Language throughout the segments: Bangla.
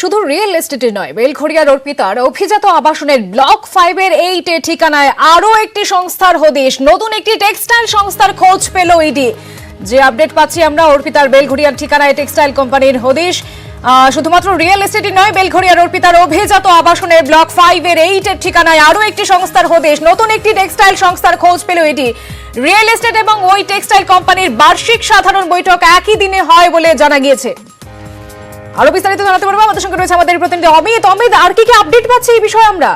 শুধু রিয়েল এস্টেটে নয়, বেলঘড়িয়ার অর্পিতার অভিজাত আবাসনের ব্লক 5 এর 8 ঠিকানায় আরো একটি সংস্থার হদিশ। নতুন একটি টেক্সটাইল সংস্থার খোঁজ পেল ইডি। যে আপডেট পাচ্ছি আমরা, অর্পিতার বেলঘড়িয়ার ঠিকানায় টেক্সটাইল কোম্পানির হদিশ। শুধুমাত্র রিয়েল এস্টেটে নয়, বেলঘড়িয়ার অর্পিতার অভিজাত আবাসনের ব্লক 5 এর 8 ঠিকানায় আরো একটি সংস্থার হদিশ। নতুন একটি টেক্সটাইল সংস্থার খোঁজ পেল ইডি। রিয়েল এস্টেট এবং ওই টেক্সটাইল কোম্পানির বার্ষিক সাধারণ বৈঠক একই দিনে হয় বলে জানা গিয়েছে। আরো বিস্তারিত জানাতে পারবো, আমাদের সঙ্গে রয়েছে আমাদের প্রতিনিধি অমিত। অমিত, আর কি আপডেট পাচ্ছি এই বিষয়ে আমরা?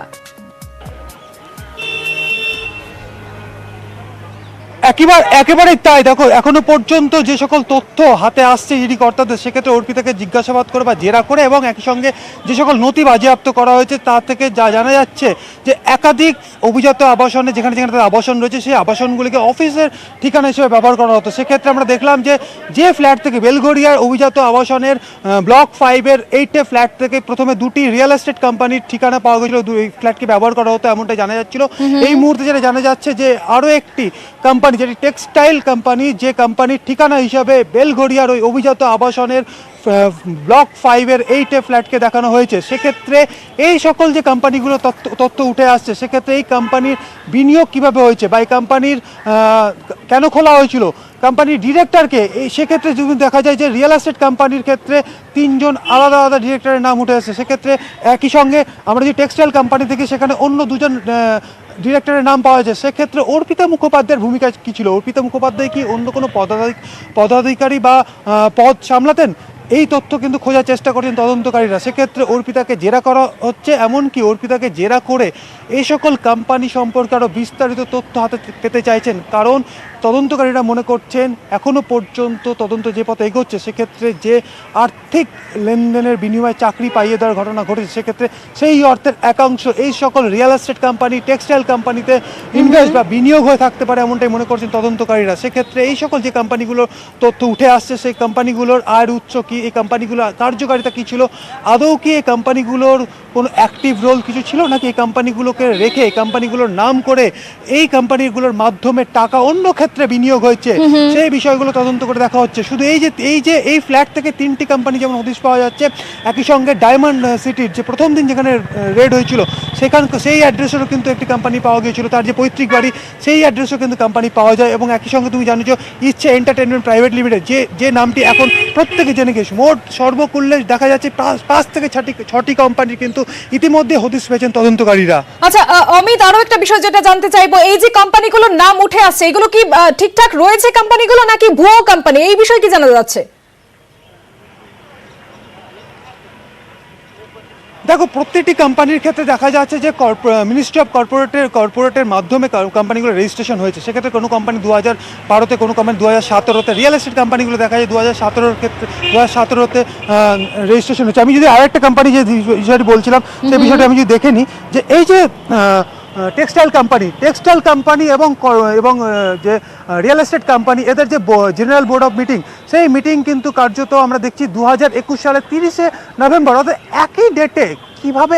একেবারেই তাই। দেখো, এখনো পর্যন্ত যে সকল তথ্য হাতে আসছে ইডি কর্তাদের, সেক্ষেত্রে অর্পিতাকে জিজ্ঞাসাবাদ করে বা জেরা করে এবং একই সঙ্গে যে সকল নথি বাজেয়াপ্ত করা হয়েছে তা থেকে যা জানা যাচ্ছে যে একাধিক অভিজাত আবাসনে যেখানে যেখানে তাদের আবাসন রয়েছে সেই আবাসনগুলিকে অফিসের ঠিকানা হিসেবে ব্যবহার করা হতো। সেক্ষেত্রে আমরা দেখলাম যে ফ্ল্যাট থেকে বেলঘড়িয়ার অভিজাত আবাসনের ব্লক 5 এর 8 ফ্ল্যাট থেকে প্রথমে দুটি রিয়েল এস্টেট কোম্পানির ঠিকানা পাওয়া গেছিল, এই ফ্ল্যাটকে ব্যবহার করা হতো এমনটাই জানা যাচ্ছিল। এই মুহূর্তে যেটা জানা যাচ্ছে যে আরও একটি কোম্পানি, যেটি টেক্সটাইল কোম্পানি, যে কোম্পানির ঠিকানা হিসাবে বেলঘড়িয়ার ওই অভিজাত আবাসনের ব্লক 5 এর 8 ফ্ল্যাটকে দেখানো হয়েছে। সেক্ষেত্রে এই সকল যে কোম্পানিগুলো তথ্য উঠে আসছে, সেক্ষেত্রে এই কোম্পানির বিনিয়োগ কিভাবে হয়েছে বা এই কোম্পানির কেন খোলা হয়েছিল, কোম্পানির ডিরেক্টরকে, সেক্ষেত্রে যদি দেখা যায় যে রিয়েল এস্টেট কোম্পানির ক্ষেত্রে 3 জন আলাদা আলাদা ডিরেক্টরের নাম উঠে আসছে। সেক্ষেত্রে একই সঙ্গে আমরা যে টেক্সটাইল কোম্পানি থেকে সেখানে অন্য 2 জন ডিরেক্টরের নাম পাওয়া যায়। সেক্ষেত্রে অর্পিতা মুখোপাধ্যায়ের ভূমিকা কী ছিল? অর্পিতা মুখোপাধ্যায় কি অন্য কোনো পদাধিকারী বা পদ সামলাতেন? এই তথ্য কিন্তু খোঁজার চেষ্টা করছেন তদন্তকারীরা। সেক্ষেত্রে অর্পিতাকে জেরা করা হচ্ছে, এমনকি অর্পিতাকে জেরা করে এই সকল কোম্পানি সম্পর্কে আরও বিস্তারিত তথ্য হাতে পেতে চাইছেন। কারণ তদন্তকারীরা মনে করছেন এখনও পর্যন্ত তদন্ত যে পথে এগোচ্ছে, সেক্ষেত্রে যে আর্থিক লেনদেনের বিনিময়ে চাকরি পাইয়ে দেওয়ার ঘটনা ঘটেছে, সেক্ষেত্রে সেই অর্থের একাংশ এই সকল রিয়েল এস্টেট কোম্পানি, টেক্সটাইল কোম্পানিতে ইনভেস্ট বা বিনিয়োগ হয়ে থাকতে পারে, এমনটাই মনে করছেন তদন্তকারীরা। সেক্ষেত্রে এই সকল যে কোম্পানিগুলোর তথ্য উঠে আসছে, সেই কোম্পানিগুলোর আয়ের উৎস কী, এই কোম্পানিগুলোর কার্যকারিতা কী ছিল, আদৌ কি এই কোম্পানিগুলোর কোনো অ্যাক্টিভ রোল কিছু ছিল নাকি এই কোম্পানিগুলোকে রেখে, এই কোম্পানিগুলোর নাম করে এই কোম্পানিগুলোর মাধ্যমে টাকা অন্য ক্ষেত্রে বিনিয়োগ হয়েছে, সেই বিষয়গুলো তদন্ত করে দেখা হচ্ছে। শুধু এই ফ্ল্যাট থেকে 3টি কোম্পানি যেমন হদিশ পাওয়া যাচ্ছে, একই সঙ্গে ডায়মন্ড সিটির যে প্রথম দিন যেখানে রেড হয়েছিল সেই অ্যাড্রেসেরও কিন্তু একটি কোম্পানি পাওয়া গিয়েছিল, তার যে পৈতৃক বাড়ি সেই অ্যাড্রেসও কিন্তু কোম্পানি পাওয়া যায়। এবং একই সঙ্গে তুমি জানো যে ইচ্ছে এন্টারটেনমেন্ট প্রাইভেট লিমিটেড, যে নামটি এখন প্রত্যেকে জেনে গেছে, মোট সর্বকুল্লে দেখা যাচ্ছে 5 থেকে 6টি কোম্পানির কিন্তু ইতিমধ্যে হদিশ পেয়েছেন তদন্তকারীরা। আচ্ছা অমিত, আরো একটা বিষয় যেটা জানতে চাইবো, এই যে কোম্পানিগুলোর নাম উঠে আসছে, এগুলো কি ঠিকঠাক রয়েছে কোম্পানিগুলো নাকি ভুয়ো কোম্পানি, এই বিষয়ে কি জানা যাচ্ছে? দেখো, প্রত্যেকটি কোম্পানির ক্ষেত্রে দেখা যাচ্ছে যে মিনিস্ট্রি অফ কর্পোরেটের মাধ্যমে কোম্পানিগুলো রেজিস্ট্রেশন হয়েছে। সেক্ষেত্রে কোনো কোম্পানি 2012-তে, কোনো কোম্পানি 2017-তে, রিয়েল এস্টেট কোম্পানিগুলো দেখা যায় 2017-র ক্ষেত্রে 2017-তে রেজিস্ট্রেশন হচ্ছে। আমি যদি আরেকটা কোম্পানি যে বিষয়টি বলছিলাম, সেই বিষয়টি আমি যদি দেখে নিই, যে এই যে টেক্সটাইল কোম্পানি এবং যে রিয়েল এস্টেট কোম্পানি, এদের যে জেনারেল বোর্ড অফ মিটিং, সেই মিটিং কিন্তু কার্যত আমরা দেখছি 2021 সালের 30শে নভেম্বর, অর্থাৎ একই ডেটে কীভাবে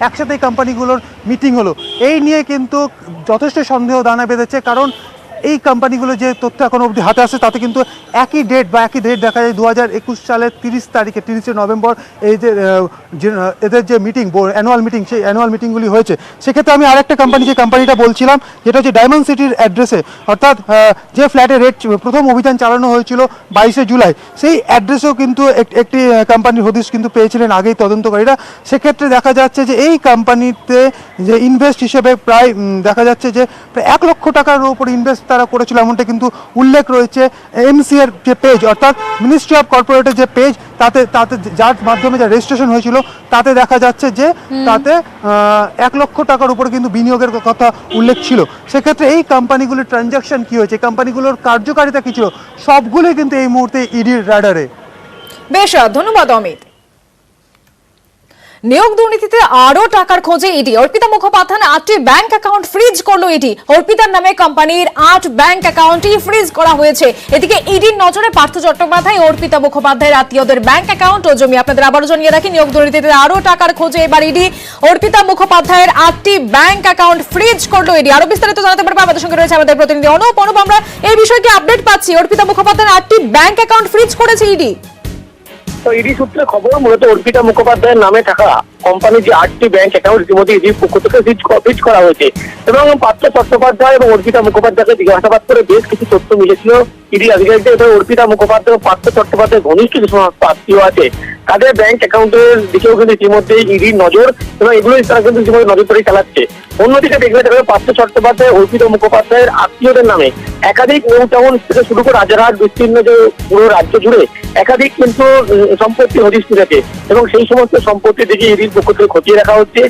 একসাথে এই কোম্পানিগুলোর মিটিং হলো, এই নিয়ে কিন্তু যথেষ্ট সন্দেহ দানা বেঁধেছে। কারণ এই কোম্পানিগুলো যে তথ্য এখন অবধি হাতে আসে, তাতে কিন্তু একই ডেট দেখা যায় 2021 সালের 30শে নভেম্বর এই যে এদের যে মিটিং, অ্যানুয়াল মিটিং, সেই অ্যানুয়াল মিটিংগুলি হয়েছে। সেক্ষেত্রে আমি আরেকটা যে কোম্পানিটা বলছিলাম, যেটা হচ্ছে ডায়মন্ড সিটির অ্যাড্রেসে, অর্থাৎ যে ফ্ল্যাটে প্রথম অভিযান চালানো হয়েছিল 22শে জুলাই, সেই অ্যাড্রেসেও কিন্তু একটি কোম্পানির হদিশ কিন্তু পেয়েছিলেন আগেই তদন্তকারীরা। সেক্ষেত্রে দেখা যাচ্ছে যে এই কোম্পানিতে যে ইনভেস্ট হিসেবে প্রায় দেখা যাচ্ছে যে প্রায় 1 লক্ষ টাকার উপর ইনভেস্ট তারা করেছিল, এমনটা কিন্তু উল্লেখ রয়েছে এমসি এর যে পেজ, অর্থাৎ মিনিস্ট্রি অফ কর্পোরেটের যে পেজ, তাতে যার মাধ্যমে যা রেজিস্ট্রেশন হয়েছিল, তাতে দেখা যাচ্ছে যে তাতে 1 লক্ষ টাকার উপরে কিন্তু বিনিয়োগের কথা উল্লেখ ছিল। সেক্ষেত্রে এই কোম্পানিগুলির ট্রানজাকশন কি হয়েছে, কোম্পানিগুলোর কার্যকারিতা কি ছিল, সবগুলোই কিন্তু এই মুহূর্তে ইডির রাডারে। বেশ, ধন্যবাদ অমিত। নিয়োগ দুর্নীতিতে আরো টাকার খোঁজে ইডি। অর্পিতা মুখোপাধ্যায় 8টি ব্যাংক অ্যাকাউন্ট ফ্রিজ করলো ইডি। অর্পিতার নামে কোম্পানির 8 ব্যাংক অ্যাকাউন্টই ফ্রিজ করা হয়েছে। এদিকে ইডির নজরে পার্থ চট্টোপাধ্যায়, অর্পিতা মুখোপাধ্যায়ের আত্মীয়দের ব্যাংক অ্যাকাউন্ট ও জমি। আপনাদের আবারও জানিয়ে রাখি, নিয়োগ দুর্নীতিতে আরো টাকার খোঁজে এবার ইডি। অর্পিতা মুখোপাধ্যায়ের 8টি ব্যাংক অ্যাকাউন্ট ফ্রিজ করলো ইডি। আরো বিস্তারিত জানাতে পারবো, আমাদের সঙ্গে রয়েছে আমাদের প্রতিনিধি অনুপ। আমরা এই বিষয়কে আপডেট পাচ্ছি, অর্পিতা মুখোপাধ্যায়ের 8টি ব্যাংক অ্যাকাউন্ট ফ্রিজ করেছে ইডি। তো ইডি সূত্রে খবর, মূলত অর্পিতা মুখোপাধ্যায়ের নামে থাকা কোম্পানির যে 8টি ব্যাংক অ্যাকাউন্ট ইতিমধ্যে ইডির পক্ষ থেকে ফ্রিজ করা হয়েছে এবং পার্থ চট্টোপাধ্যায় এবং অর্পিতা মুখোপাধ্যায়কে জিজ্ঞাসাবাদ করে বেশ কিছু তথ্য মিলেছিল ইডি আধিকারিকদের। এবং অর্পিতা মুখোপাধ্যায় ও পার্থ চট্টোপাধ্যায় ঘনিষ্ঠ যে সমস্ত আত্মীয় আছে তাদের ব্যাংক অ্যাকাউন্টের দিকেও কিন্তু ইতিমধ্যে ইডির নজর, এবং এগুলোই তারা কিন্তু ইতিমধ্যে নজরদারি চালাচ্ছে। অন্যদিকে দেখবে দেখা যাবে পার্থ চট্টোপাধ্যায় অর্পিতা মুখোপাধ্যায়ের আত্মীয়দের নামে একাধিক নিউ টাউন থেকে শুরু করে রাজারহাট বিস্তীর্ণ যে পুরো রাজ্য জুড়ে একাধিক কিন্তু সম্পত্তি হদিশ মিলেছে এবং সেই সমস্ত সম্পত্তির দিকে ইডির পক্ষ থেকে খতিয়ে রাখা হচ্ছে।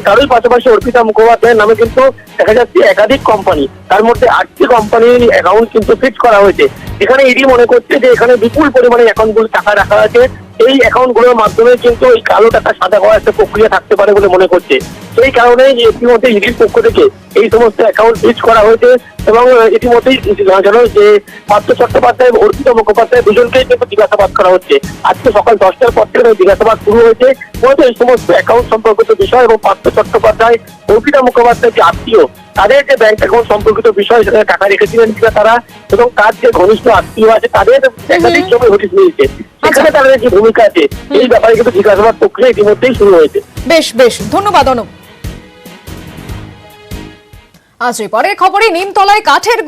তারই পাশাপাশি অর্পিতা মুখোপাধ্যায়ের নামে কিন্তু দেখা যাচ্ছে একাধিক কোম্পানি, তার মধ্যে 8টি কোম্পানির অ্যাকাউন্ট কিন্তু ফিক্স করা হয়েছে। এখানে ইডি মনে করছে যে এখানে বিপুল পরিমাণে অ্যাকাউন্টগুলো টাকা রাখা আছে, এই অ্যাকাউন্টগুলোর মাধ্যমে কিন্তু এই কালো টাকা সাদা করার একটা প্রক্রিয়া থাকতে পারে বলে মনে করছে। সেই কারণে ইতিমধ্যে ইডির পক্ষ থেকে এই সমস্ত অ্যাকাউন্ট ফ্রিজ করা হয়েছে এবং ইতিমধ্যেই জানানো যে পার্থ চট্টোপাধ্যায় এবং অর্পিতা মুখোপাধ্যায় দুজনকেই কিন্তু জিজ্ঞাসাবাদ করা হচ্ছে। আজকে সকাল 10টার পর থেকে জিজ্ঞাসাবাদ শুরু হয়েছে। মূলত এই সমস্ত অ্যাকাউন্ট সম্পর্কিত বিষয় এবং পার্থ চট্টোপাধ্যায় অর্পিতা মুখোপাধ্যায় যে আত্মীয় তাদের যে ব্যাংক অ্যাকাউন্ট সম্পর্কিত বিষয়, সেখানে টাকা রেখেছিলেন কিনা তারা এবং তার যে ঘনিষ্ঠ আত্মীয় আছে তাদের একাধিক সময় হদিশ মিলছে, সেখানে তাদের যে ভূমিকা আছে এই ব্যাপারে কিন্তু জিজ্ঞাসাবাদ প্রক্রিয়া ইতিমধ্যেই শুরু হয়েছে। বেশ বেশ, ধন্যবাদ অনুপ। আজ পরের খবরে নিমতলায় কাঠের